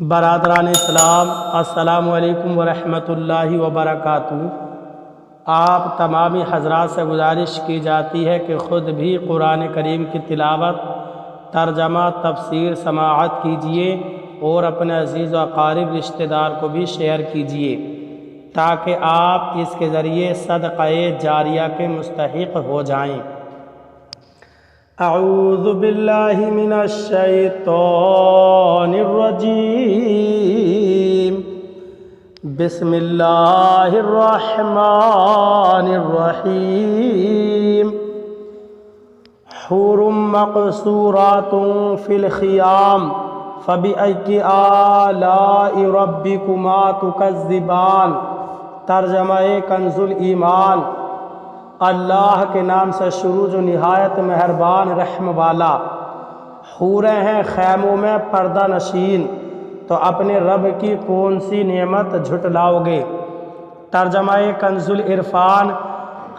برادران اسلام، السلام علیکم ورحمۃ اللہ وبرکاتہ۔ آپ تمامی حضرات سے گزارش کی جاتی ہے کہ خود بھی قرآن کریم کی تلاوت، ترجمہ، تفسیر سماعت کیجیے اور اپنے عزیز و اقارب رشتہ دار کو بھی شیئر کیجیے تاکہ آپ اس کے ذریعے صدقہ جاریہ کے مستحق ہو جائیں۔ اعوذ باللہ من الشیطان الرجیم، بسم اللہ الرحمن الرحیم۔ حور مقصورات فی الخیام فبأی آلاء ربکما تکذبان۔ ترجمہ کنز الایمان۔ اللہ کے نام سے شروع جو نہایت مہربان رحم والا۔ حوریں ہیں خیموں میں پردہ نشین، تو اپنے رب کی کون سی نعمت جھٹلاؤ گے؟ ترجمہ کنز العرفان۔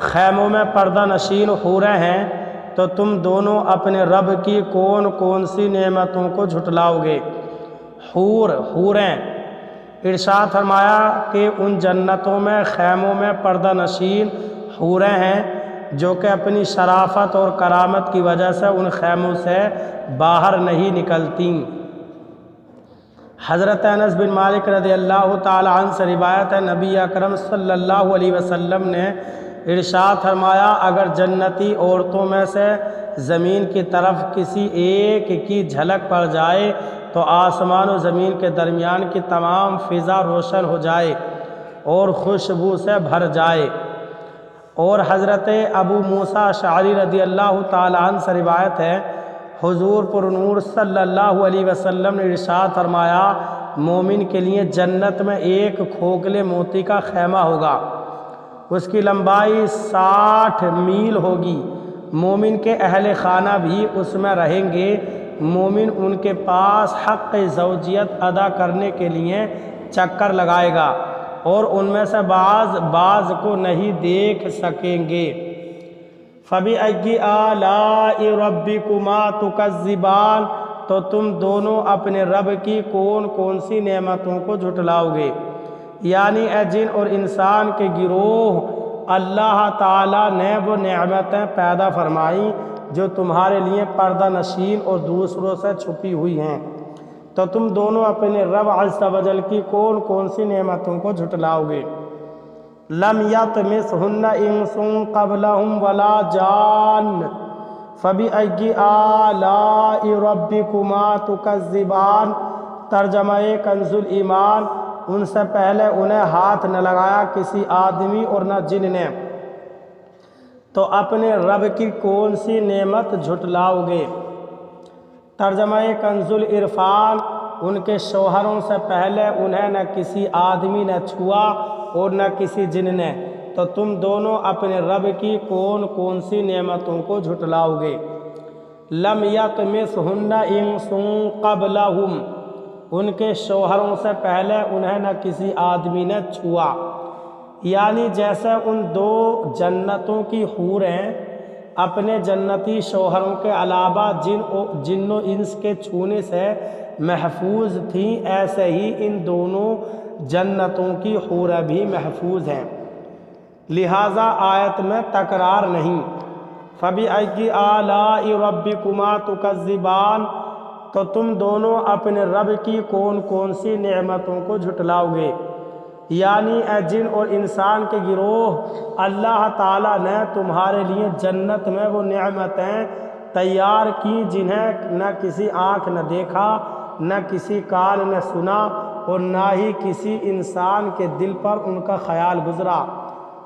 خیموں میں پردہ نشین حوریں ہیں تو تم دونوں اپنے رب کی کون کون سی نعمتوں کو جھٹلاؤ گے؟ حوریں ارشاد فرمایا کہ ان جنتوں میں خیموں میں پردہ نشین حوریں ہیں جو کہ اپنی شرافت اور کرامت کی وجہ سے ان خیموں سے باہر نہیں نکلتیں۔ حضرت انس بن مالک رضی اللہ تعالی عنہ سے روایت ہے، نبی اکرم صلی اللہ علیہ وسلم نے ارشاد فرمایا، اگر جنتی عورتوں میں سے زمین کی طرف کسی ایک کی جھلک پڑ جائے تو آسمان و زمین کے درمیان کی تمام فضا روشن ہو جائے اور خوشبو سے بھر جائے۔ اور حضرت ابو موسیٰ اشعری رضی اللہ تعالی عنہ سے روایت ہے، حضور پر نور صلی اللہ علیہ وسلم نے ارشاد فرمایا، مومن کے لیے جنت میں ایک کھوکھلے موتی کا خیمہ ہوگا، اس کی لمبائی 60 میل ہوگی۔ مومن کے اہل خانہ بھی اس میں رہیں گے۔ مومن ان کے پاس حق زوجیت ادا کرنے کے لیے چکر لگائے گا اور ان میں سے بعض کو نہیں دیکھ سکیں گے۔ فَبِأَيِّ آلَاءِ رَبِّكُمَا تُكَذِّبَانِ، تو تم دونوں اپنے رب کی کون کون سی نعمتوں کو جھٹلاؤ گے؟ یعنی اے جن اور انسان کے گروہ، اللہ تعالیٰ نے وہ نعمتیں پیدا فرمائیں جو تمہارے لیے پردہ نشین اور دوسروں سے چھپی ہوئی ہیں، تو تم دونوں اپنے رب عز و جل کی کون کون سی نعمتوں کو جھٹلاؤ گے؟ لم یطمثہن انس قبلہم ولا جان فبأی آلاء ربکما تکذبان۔ ترجمہ کنز الایمان۔ ان سے پہلے انہیں ہاتھ نہ لگایا کسی آدمی اور نہ جن نے، تو اپنے رب کی کون سی نعمت جھٹلاؤ گے؟ ترجمہ کنز العرفان۔ ان کے شوہروں سے پہلے انہیں نہ کسی آدمی نے چھوا اور نہ کسی جن نے، تو تم دونوں اپنے رب کی کون کون سی نعمتوں کو جھٹلاؤ گے؟ لم یطمثہن انس قبلہم، ان کے شوہروں سے پہلے انہیں نہ کسی آدمی نے چھوا، یعنی جیسے ان دو جنتوں کی حوریں اپنے جنتی شوہروں کے علاوہ جن و انس کے چھونے سے محفوظ تھیں، ایسے ہی ان دونوں جنتوں کی حوریں بھی محفوظ ہیں، لہٰذا آیت میں تکرار نہیں۔ فَبِأَيِّ آلَاءِ رَبِّكُمَا تُكَذِّبَانِ، تو تم دونوں اپنے رب کی کون کون سی نعمتوں کو جھٹلاؤ گے؟ یعنی اے جن اور انسان کے گروہ، اللہ تعالیٰ نے تمہارے لیے جنت میں وہ نعمتیں تیار کی جنہیں نہ کسی آنکھ نے دیکھا، نہ کسی کان نے سنا اور نہ ہی کسی انسان کے دل پر ان کا خیال گزرا،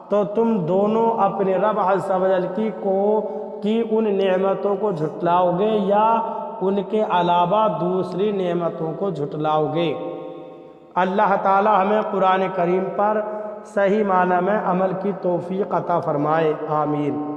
تو تم دونوں اپنے رب عز و جل کی ان نعمتوں کو جھٹلاؤ گے یا ان کے علاوہ دوسری نعمتوں کو جھٹلاؤ گے؟ اللہ تعالی ہمیں قرآن کریم پر صحیح معنی میں عمل کی توفیق عطا فرمائے، آمین۔